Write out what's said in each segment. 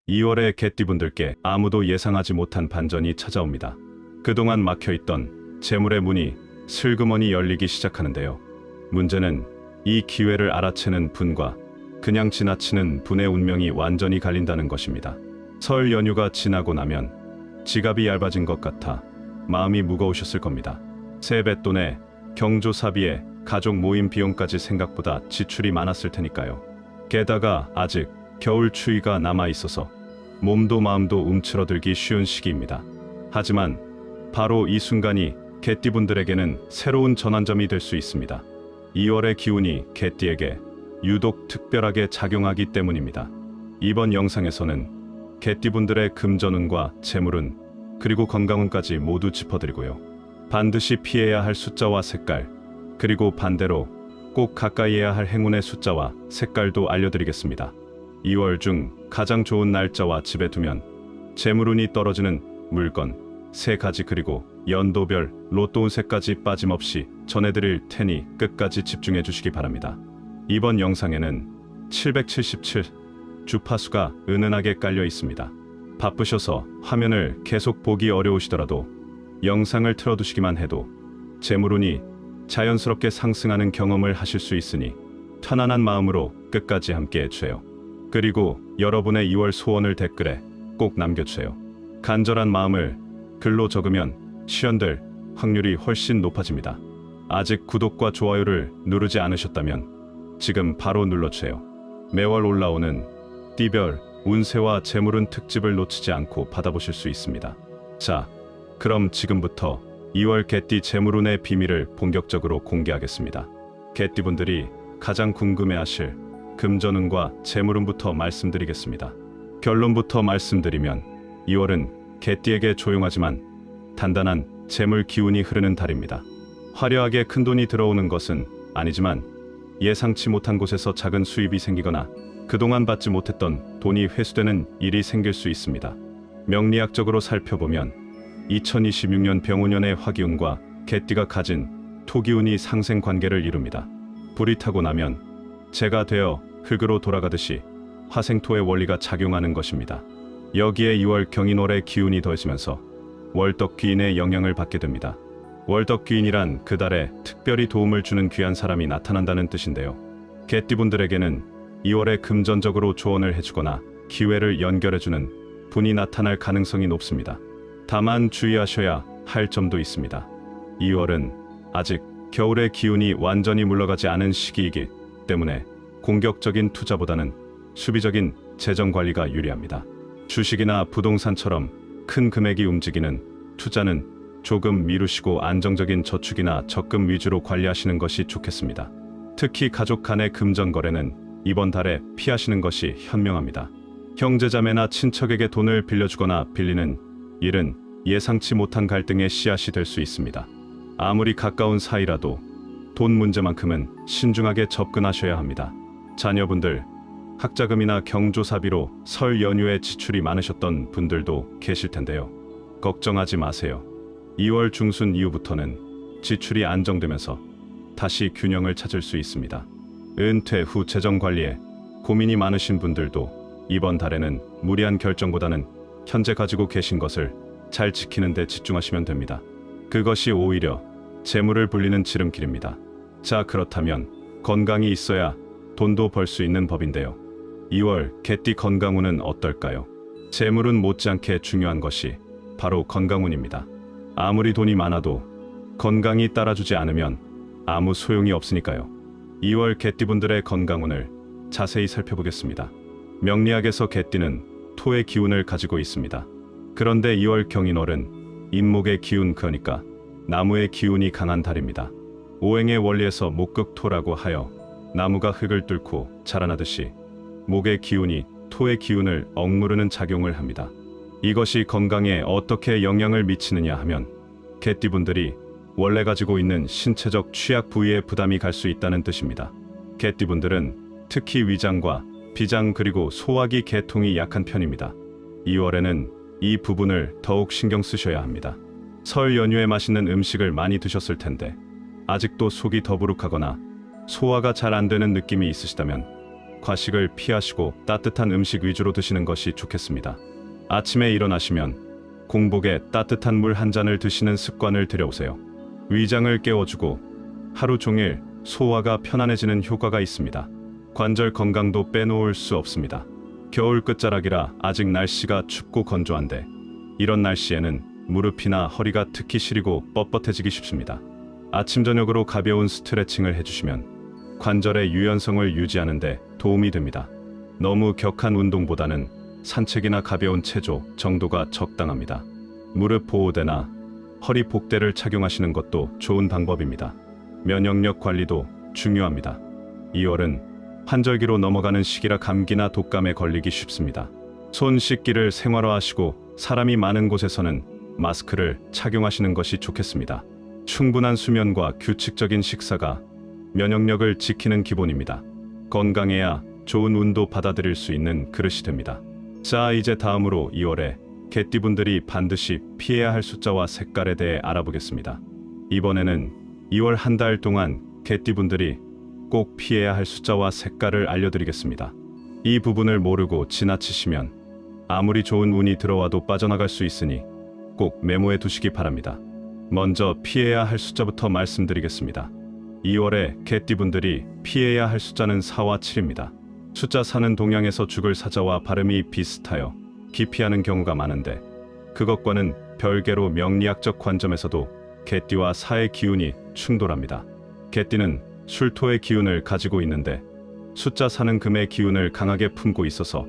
2월에 개띠분들께 아무도 예상하지 못한 반전이 찾아옵니다. 그동안 막혀있던 재물의 문이 슬그머니 열리기 시작하는데요. 문제는 이 기회를 알아채는 분과 그냥 지나치는 분의 운명이 완전히 갈린다는 것입니다. 설 연휴가 지나고 나면 지갑이 얇아진 것 같아 마음이 무거우셨을 겁니다. 세뱃돈에 경조사비에 가족 모임 비용까지 생각보다 지출이 많았을 테니까요. 게다가 아직 겨울 추위가 남아있어서 몸도 마음도 움츠러들기 쉬운 시기입니다. 하지만 바로 이 순간이 개띠분들에게는 새로운 전환점이 될 수 있습니다. 2월의 기운이 개띠에게 유독 특별하게 작용하기 때문입니다. 이번 영상에서는 개띠분들의 금전운과 재물운 그리고 건강운까지 모두 짚어드리고요. 반드시 피해야 할 숫자와 색깔, 그리고 반대로 꼭 가까이해야 할 행운의 숫자와 색깔도 알려드리겠습니다. 2월 중 가장 좋은 날짜와 집에 두면 재물운이 떨어지는 물건 3가지 그리고 연도별 로또 운세까지 빠짐없이 전해드릴 테니 끝까지 집중해 주시기 바랍니다. 이번 영상에는 777 주파수가 은은하게 깔려 있습니다. 바쁘셔서 화면을 계속 보기 어려우시더라도 영상을 틀어두시기만 해도 재물운이 자연스럽게 상승하는 경험을 하실 수 있으니 편안한 마음으로 끝까지 함께 해주세요. 그리고 여러분의 2월 소원을 댓글에 꼭 남겨주세요. 간절한 마음을 글로 적으면 실현될 확률이 훨씬 높아집니다. 아직 구독과 좋아요를 누르지 않으셨다면 지금 바로 눌러주세요. 매월 올라오는 띠별 운세와 재물운 특집을 놓치지 않고 받아보실 수 있습니다. 자, 그럼 지금부터 2월 개띠 재물운의 비밀을 본격적으로 공개하겠습니다. 개띠분들이 가장 궁금해하실 금전운과 재물운부터 말씀드리겠습니다. 결론부터 말씀드리면 2월은 개띠에게 조용하지만 단단한 재물 기운이 흐르는 달입니다. 화려하게 큰돈이 들어오는 것은 아니지만 예상치 못한 곳에서 작은 수입이 생기거나 그동안 받지 못했던 돈이 회수되는 일이 생길 수 있습니다. 명리학적으로 살펴보면 2026년 병우년의 화기운과 개띠가 가진 토기운이 상생 관계를 이룹니다. 불이 타고 나면 재가 되어 흙으로 돌아가듯이 화생토의 원리가 작용하는 것입니다. 여기에 2월 경인월의 기운이 더해지면서 월덕귀인의 영향을 받게 됩니다. 월덕귀인이란 그 달에 특별히 도움을 주는 귀한 사람이 나타난다는 뜻인데요. 개띠분들에게는 2월에 금전적으로 조언을 해주거나 기회를 연결해주는 분이 나타날 가능성이 높습니다. 다만 주의하셔야 할 점도 있습니다. 2월은 아직 겨울의 기운이 완전히 물러가지 않은 시기이기 때문에 공격적인 투자보다는 수비적인 재정 관리가 유리합니다. 주식이나 부동산처럼 큰 금액이 움직이는 투자는 조금 미루시고 안정적인 저축이나 적금 위주로 관리하시는 것이 좋겠습니다. 특히 가족 간의 금전 거래는 이번 달에 피하시는 것이 현명합니다. 형제자매나 친척에게 돈을 빌려주거나 빌리는 일은 예상치 못한 갈등의 씨앗이 될 수 있습니다. 아무리 가까운 사이라도 돈 문제만큼은 신중하게 접근하셔야 합니다. 자녀분들, 학자금이나 경조사비로 설 연휴에 지출이 많으셨던 분들도 계실 텐데요. 걱정하지 마세요. 2월 중순 이후부터는 지출이 안정되면서 다시 균형을 찾을 수 있습니다. 은퇴 후 재정 관리에 고민이 많으신 분들도 이번 달에는 무리한 결정보다는 현재 가지고 계신 것을 잘 지키는 데 집중하시면 됩니다. 그것이 오히려 재물을 불리는 지름길입니다. 자, 그렇다면 건강이 있어야 돈도 벌 수 있는 법인데요. 2월 개띠 건강운은 어떨까요? 재물은 못지않게 중요한 것이 바로 건강운입니다. 아무리 돈이 많아도 건강이 따라주지 않으면 아무 소용이 없으니까요. 2월 개띠분들의 건강운을 자세히 살펴보겠습니다. 명리학에서 개띠는 토의 기운을 가지고 있습니다. 그런데 2월 경인월은 인목의 기운, 그러니까 나무의 기운이 강한 달입니다. 오행의 원리에서 목극토라고 하여 나무가 흙을 뚫고 자라나듯이 목의 기운이 토의 기운을 억누르는 작용을 합니다. 이것이 건강에 어떻게 영향을 미치느냐 하면 개띠분들이 원래 가지고 있는 신체적 취약 부위에 부담이 갈 수 있다는 뜻입니다. 개띠분들은 특히 위장과 비장 그리고 소화기 계통이 약한 편입니다. 2월에는 이 부분을 더욱 신경 쓰셔야 합니다. 설 연휴에 맛있는 음식을 많이 드셨을 텐데 아직도 속이 더부룩하거나 소화가 잘 안 되는 느낌이 있으시다면 과식을 피하시고 따뜻한 음식 위주로 드시는 것이 좋겠습니다. 아침에 일어나시면 공복에 따뜻한 물 한 잔을 드시는 습관을 들여오세요. 위장을 깨워주고 하루 종일 소화가 편안해지는 효과가 있습니다. 관절 건강도 빼놓을 수 없습니다. 겨울 끝자락이라 아직 날씨가 춥고 건조한데 이런 날씨에는 무릎이나 허리가 특히 시리고 뻣뻣해지기 쉽습니다. 아침 저녁으로 가벼운 스트레칭을 해주시면 관절의 유연성을 유지하는 데 도움이 됩니다. 너무 격한 운동보다는 산책이나 가벼운 체조 정도가 적당합니다. 무릎 보호대나 허리 복대를 착용하시는 것도 좋은 방법입니다. 면역력 관리도 중요합니다. 2월은 환절기로 넘어가는 시기라 감기나 독감에 걸리기 쉽습니다. 손 씻기를 생활화하시고 사람이 많은 곳에서는 마스크를 착용하시는 것이 좋겠습니다. 충분한 수면과 규칙적인 식사가 면역력을 지키는 기본입니다. 건강해야 좋은 운도 받아들일 수 있는 그릇이 됩니다. 자, 이제 다음으로 2월에 개띠분들이 반드시 피해야 할 숫자와 색깔에 대해 알아보겠습니다. 이번에는 2월 한 달 동안 개띠분들이 꼭 피해야 할 숫자와 색깔을 알려드리겠습니다. 이 부분을 모르고 지나치시면 아무리 좋은 운이 들어와도 빠져나갈 수 있으니 꼭 메모해 두시기 바랍니다. 먼저 피해야 할 숫자부터 말씀드리겠습니다. 2월에 개띠분들이 피해야 할 숫자는 4와 7입니다. 숫자 4는 동양에서 죽을 사자와 발음이 비슷하여 기피하는 경우가 많은데 그것과는 별개로 명리학적 관점에서도 개띠와 사의 기운이 충돌합니다. 개띠는 술토의 기운을 가지고 있는데 숫자 4는 금의 기운을 강하게 품고 있어서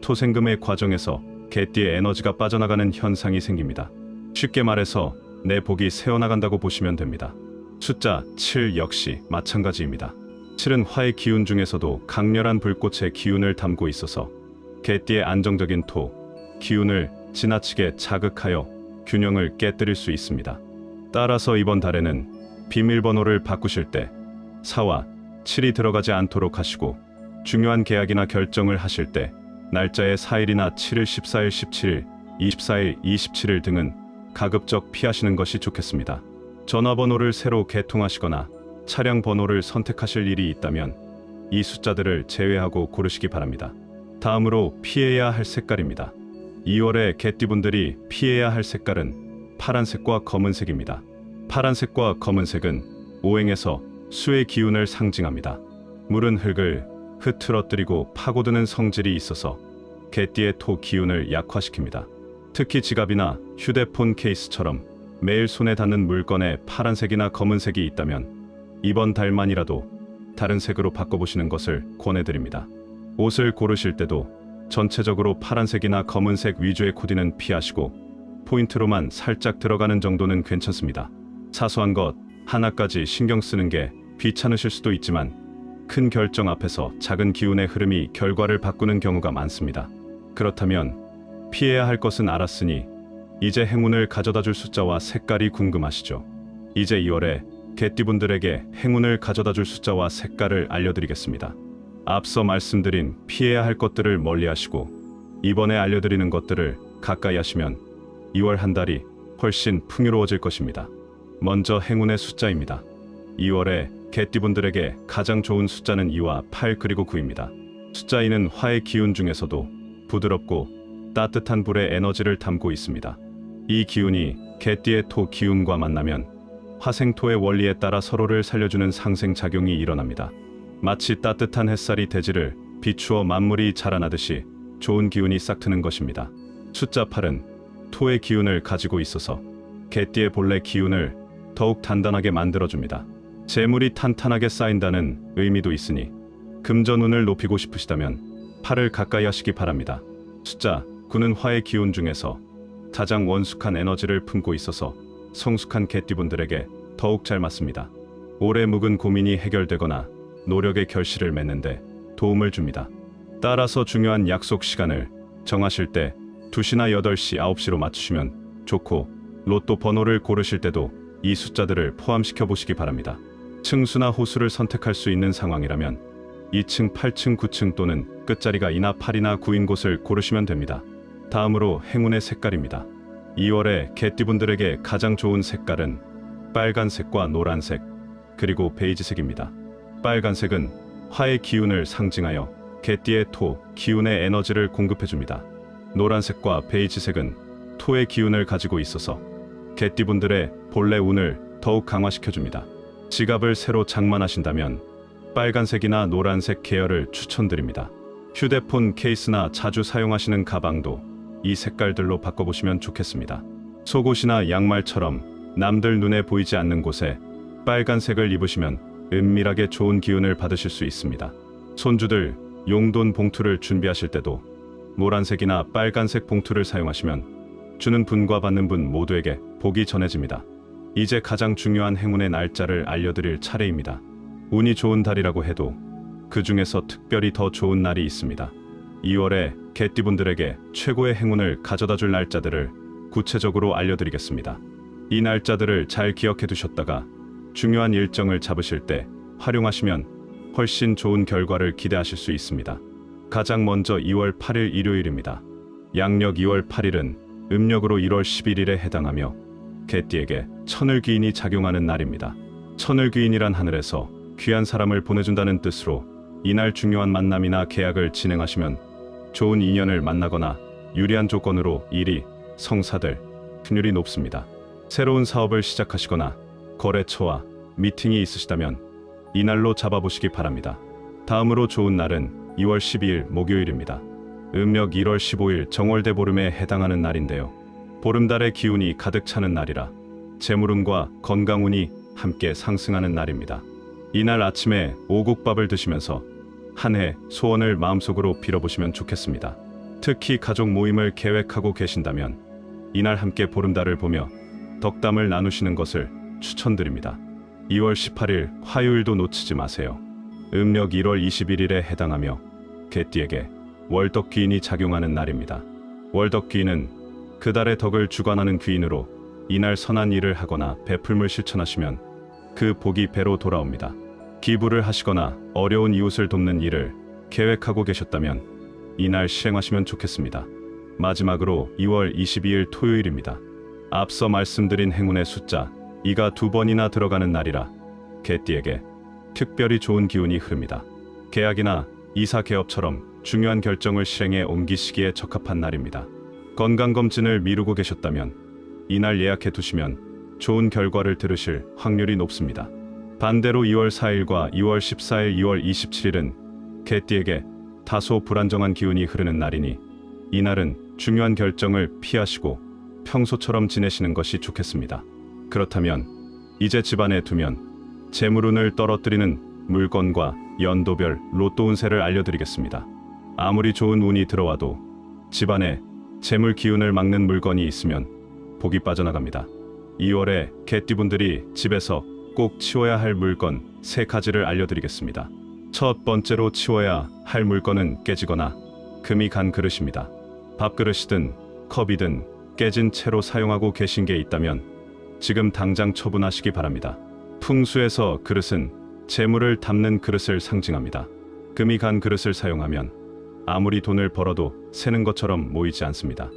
토생금의 과정에서 개띠의 에너지가 빠져나가는 현상이 생깁니다. 쉽게 말해서 내 복이 새어나간다고 보시면 됩니다. 숫자 7 역시 마찬가지입니다. 7은 화의 기운 중에서도 강렬한 불꽃의 기운을 담고 있어서 개띠의 안정적인 토, 기운을 지나치게 자극하여 균형을 깨뜨릴 수 있습니다. 따라서 이번 달에는 비밀번호를 바꾸실 때 4와 7이 들어가지 않도록 하시고 중요한 계약이나 결정을 하실 때 날짜에 4일이나 7일, 14일, 17일, 24일, 27일 등은 가급적 피하시는 것이 좋겠습니다. 전화번호를 새로 개통하시거나 차량 번호를 선택하실 일이 있다면 이 숫자들을 제외하고 고르시기 바랍니다. 다음으로 피해야 할 색깔입니다. 2월에 개띠분들이 피해야 할 색깔은 파란색과 검은색입니다. 파란색과 검은색은 오행에서 수의 기운을 상징합니다. 물은 흙을 흐트러뜨리고 파고드는 성질이 있어서 개띠의 토 기운을 약화시킵니다. 특히 지갑이나 휴대폰 케이스처럼 매일 손에 닿는 물건에 파란색이나 검은색이 있다면 이번 달만이라도 다른 색으로 바꿔보시는 것을 권해드립니다. 옷을 고르실 때도 전체적으로 파란색이나 검은색 위주의 코디는 피하시고 포인트로만 살짝 들어가는 정도는 괜찮습니다. 사소한 것 하나까지 신경 쓰는 게 귀찮으실 수도 있지만 큰 결정 앞에서 작은 기운의 흐름이 결과를 바꾸는 경우가 많습니다. 그렇다면 피해야 할 것은 알았으니 이제 행운을 가져다줄 숫자와 색깔이 궁금하시죠? 이제 2월에 개띠분들에게 행운을 가져다줄 숫자와 색깔을 알려드리겠습니다. 앞서 말씀드린 피해야 할 것들을 멀리하시고 이번에 알려드리는 것들을 가까이 하시면 2월 한 달이 훨씬 풍요로워질 것입니다. 먼저 행운의 숫자입니다. 2월에 개띠분들에게 가장 좋은 숫자는 2와 8 그리고 9입니다. 숫자 2는 화의 기운 중에서도 부드럽고 따뜻한 불의 에너지를 담고 있습니다. 이 기운이 개띠의 토 기운과 만나면 화생토의 원리에 따라 서로를 살려주는 상생작용이 일어납니다. 마치 따뜻한 햇살이 대지를 비추어 만물이 자라나듯이 좋은 기운이 싹 트는 것입니다. 숫자 8은 토의 기운을 가지고 있어서 개띠의 본래 기운을 더욱 단단하게 만들어줍니다. 재물이 탄탄하게 쌓인다는 의미도 있으니 금전운을 높이고 싶으시다면 8을 가까이 하시기 바랍니다. 숫자 9는 화의 기운 중에서 가장 원숙한 에너지를 품고 있어서 성숙한 개띠분들에게 더욱 잘 맞습니다. 오래 묵은 고민이 해결되거나 노력의 결실을 맺는데 도움을 줍니다. 따라서 중요한 약속 시간을 정하실 때 2시나 8시, 9시로 맞추시면 좋고 로또 번호를 고르실 때도 이 숫자들을 포함시켜 보시기 바랍니다. 층수나 호수를 선택할 수 있는 상황이라면 2층, 8층, 9층 또는 끝자리가 2나 8이나 9인 곳을 고르시면 됩니다. 다음으로 행운의 색깔입니다. 2월에 개띠분들에게 가장 좋은 색깔은 빨간색과 노란색 그리고 베이지색입니다. 빨간색은 화의 기운을 상징하여 개띠의 토, 기운의 에너지를 공급해줍니다. 노란색과 베이지색은 토의 기운을 가지고 있어서 개띠분들의 본래 운을 더욱 강화시켜줍니다. 지갑을 새로 장만하신다면 빨간색이나 노란색 계열을 추천드립니다. 휴대폰 케이스나 자주 사용하시는 가방도 이 색깔들로 바꿔보시면 좋겠습니다. 속옷이나 양말처럼 남들 눈에 보이지 않는 곳에 빨간색을 입으시면 은밀하게 좋은 기운을 받으실 수 있습니다. 손주들 용돈 봉투를 준비하실 때도 노란색이나 빨간색 봉투를 사용하시면 주는 분과 받는 분 모두에게 복이 전해집니다. 이제 가장 중요한 행운의 날짜를 알려드릴 차례입니다. 운이 좋은 달이라고 해도 그 중에서 특별히 더 좋은 날이 있습니다. 2월에 개띠분들에게 최고의 행운을 가져다줄 날짜들을 구체적으로 알려드리겠습니다. 이 날짜들을 잘 기억해 두셨다가 중요한 일정을 잡으실 때 활용하시면 훨씬 좋은 결과를 기대하실 수 있습니다. 가장 먼저 2월 8일 일요일입니다. 양력 2월 8일은 음력으로 1월 11일에 해당하며 개띠에게 천을귀인이 작용하는 날입니다. 천을귀인이란 하늘에서 귀한 사람을 보내준다는 뜻으로 이날 중요한 만남이나 계약을 진행하시면 좋은 인연을 만나거나 유리한 조건으로 일이 성사될 확률이 높습니다. 새로운 사업을 시작하시거나 거래처와 미팅이 있으시다면 이날로 잡아보시기 바랍니다. 다음으로 좋은 날은 2월 12일 목요일입니다. 음력 1월 15일 정월대보름에 해당하는 날인데요. 보름달의 기운이 가득 차는 날이라 재물운과 건강운이 함께 상승하는 날입니다. 이날 아침에 오곡밥을 드시면서 한 해 소원을 마음속으로 빌어보시면 좋겠습니다. 특히 가족 모임을 계획하고 계신다면 이날 함께 보름달을 보며 덕담을 나누시는 것을 추천드립니다. 2월 18일 화요일도 놓치지 마세요. 음력 1월 21일에 해당하며 개띠에게 월덕귀인이 작용하는 날입니다. 월덕귀인은 그 달의 덕을 주관하는 귀인으로 이날 선한 일을 하거나 베풀물 실천하시면 그 복이 배로 돌아옵니다. 기부를 하시거나 어려운 이웃을 돕는 일을 계획하고 계셨다면 이날 실행하시면 좋겠습니다. 마지막으로 2월 22일 토요일입니다. 앞서 말씀드린 행운의 숫자 2가 2번이나 들어가는 날이라 개띠에게 특별히 좋은 기운이 흐릅니다. 계약이나 이사 개업처럼 중요한 결정을 실행에 옮기시기에 적합한 날입니다. 건강검진을 미루고 계셨다면 이날 예약해 두시면 좋은 결과를 들으실 확률이 높습니다. 반대로 2월 4일과 2월 14일, 2월 27일은 개띠에게 다소 불안정한 기운이 흐르는 날이니 이날은 중요한 결정을 피하시고 평소처럼 지내시는 것이 좋겠습니다. 그렇다면 이제 집안에 두면 재물운을 떨어뜨리는 물건과 연도별 로또 운세를 알려드리겠습니다. 아무리 좋은 운이 들어와도 집안에 재물 기운을 막는 물건이 있으면 복이 빠져나갑니다. 2월에 개띠분들이 집에서 꼭 치워야 할 물건 3가지를 알려드리겠습니다. 첫 번째로 치워야 할 물건은 깨지거나 금이 간 그릇입니다. 밥그릇이든 컵이든 깨진 채로 사용하고 계신 게 있다면 지금 당장 처분하시기 바랍니다. 풍수에서 그릇은 재물을 담는 그릇을 상징합니다. 금이 간 그릇을 사용하면 아무리 돈을 벌어도 새는 것처럼 모이지 않습니다.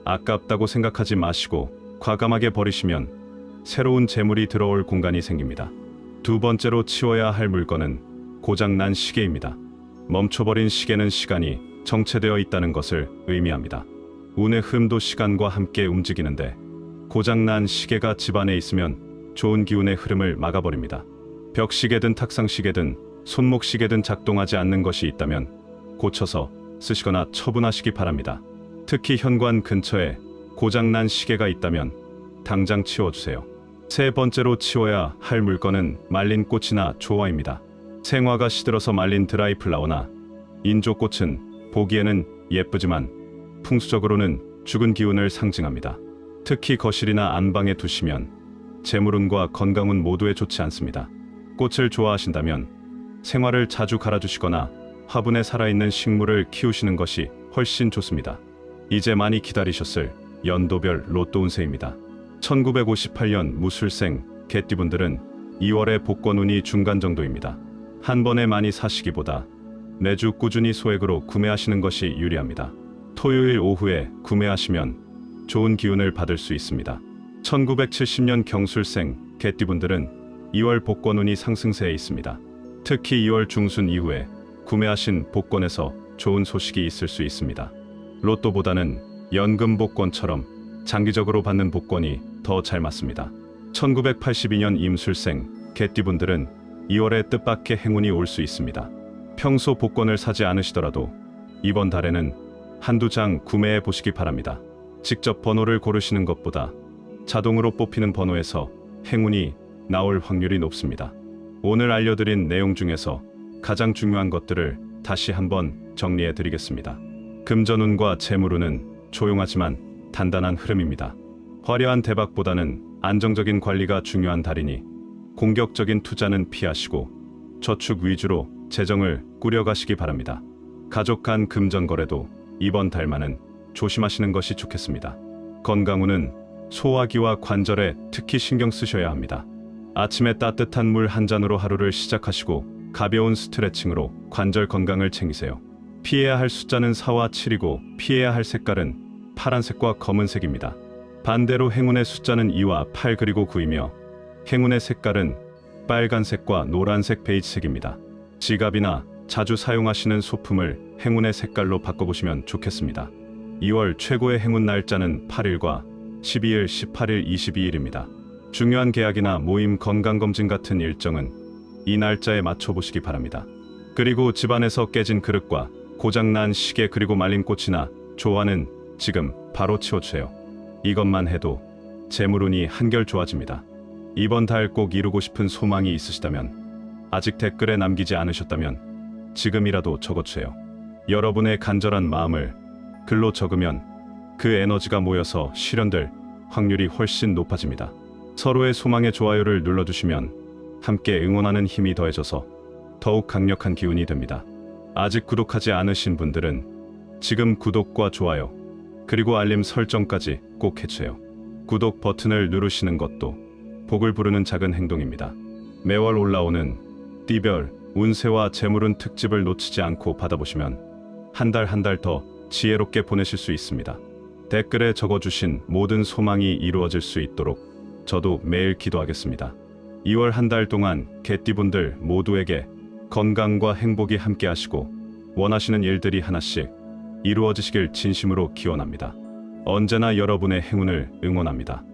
아깝다고 생각하지 마시고 과감하게 버리시면 새로운 재물이 들어올 공간이 생깁니다. 두 번째로 치워야 할 물건은 고장난 시계입니다. 멈춰버린 시계는 시간이 정체되어 있다는 것을 의미합니다. 운의 흐름도 시간과 함께 움직이는데 고장난 시계가 집안에 있으면 좋은 기운의 흐름을 막아버립니다. 벽시계든 탁상시계든 손목시계든 작동하지 않는 것이 있다면 고쳐서 쓰시거나 처분하시기 바랍니다. 특히 현관 근처에 고장난 시계가 있다면 당장 치워주세요. 세 번째로 치워야 할 물건은 말린 꽃이나 조화입니다. 생화가 시들어서 말린 드라이 플라워나 인조꽃은 보기에는 예쁘지만 풍수적으로는 죽은 기운을 상징합니다. 특히 거실이나 안방에 두시면 재물운과 건강운 모두에 좋지 않습니다. 꽃을 좋아하신다면 생화를 자주 갈아주시거나 화분에 살아있는 식물을 키우시는 것이 훨씬 좋습니다. 이제 많이 기다리셨을 연도별 로또 운세입니다. 1958년 무술생 개띠분들은 2월의 복권운이 중간 정도입니다. 한 번에 많이 사시기보다 매주 꾸준히 소액으로 구매하시는 것이 유리합니다. 토요일 오후에 구매하시면 좋은 기운을 받을 수 있습니다. 1970년 경술생 개띠분들은 2월 복권운이 상승세에 있습니다. 특히 2월 중순 이후에 구매하신 복권에서 좋은 소식이 있을 수 있습니다. 로또보다는 연금 복권처럼 장기적으로 받는 복권이 더 잘 맞습니다. 1982년 임술생 개띠분들은 2월에 뜻밖의 행운이 올 수 있습니다. 평소 복권을 사지 않으시더라도 이번 달에는 한두 장 구매해 보시기 바랍니다. 직접 번호를 고르시는 것보다 자동으로 뽑히는 번호에서 행운이 나올 확률이 높습니다. 오늘 알려드린 내용 중에서 가장 중요한 것들을 다시 한번 정리해 드리겠습니다. 금전운과 재물운은 조용하지만 단단한 흐름입니다. 화려한 대박보다는 안정적인 관리가 중요한 달이니 공격적인 투자는 피하시고 저축 위주로 재정을 꾸려가시기 바랍니다. 가족 간 금전 거래도 이번 달만은 조심하시는 것이 좋겠습니다. 건강운은 소화기와 관절에 특히 신경 쓰셔야 합니다. 아침에 따뜻한 물 한 잔으로 하루를 시작하시고 가벼운 스트레칭으로 관절 건강을 챙기세요. 피해야 할 숫자는 4와 7이고 피해야 할 색깔은 파란색과 검은색입니다. 반대로 행운의 숫자는 2와 8 그리고 9이며 행운의 색깔은 빨간색과 노란색, 베이지색입니다. 지갑이나 자주 사용하시는 소품을 행운의 색깔로 바꿔보시면 좋겠습니다. 2월 최고의 행운 날짜는 8일과 12일, 18일, 22일입니다. 중요한 계약이나 모임, 건강검진 같은 일정은 이 날짜에 맞춰보시기 바랍니다. 그리고 집안에서 깨진 그릇과 고장난 시계 그리고 말린 꽃이나 조화는 지금 바로 치워주세요. 이것만 해도 재물운이 한결 좋아집니다. 이번 달 꼭 이루고 싶은 소망이 있으시다면 아직 댓글에 남기지 않으셨다면 지금이라도 적어주세요. 여러분의 간절한 마음을 글로 적으면 그 에너지가 모여서 실현될 확률이 훨씬 높아집니다. 서로의 소망의 좋아요를 눌러주시면 함께 응원하는 힘이 더해져서 더욱 강력한 기운이 됩니다. 아직 구독하지 않으신 분들은 지금 구독과 좋아요 그리고 알림 설정까지 꼭 해주세요. 구독 버튼을 누르시는 것도 복을 부르는 작은 행동입니다. 매월 올라오는 띠별 운세와 재물운 특집을 놓치지 않고 받아보시면 한 달 한 달 더 지혜롭게 보내실 수 있습니다. 댓글에 적어주신 모든 소망이 이루어질 수 있도록 저도 매일 기도하겠습니다. 2월 한 달 동안 개띠분들 모두에게 건강과 행복이 함께 하시고 원하시는 일들이 하나씩 이루어지시길 진심으로 기원합니다. 언제나 여러분의 행운을 응원합니다.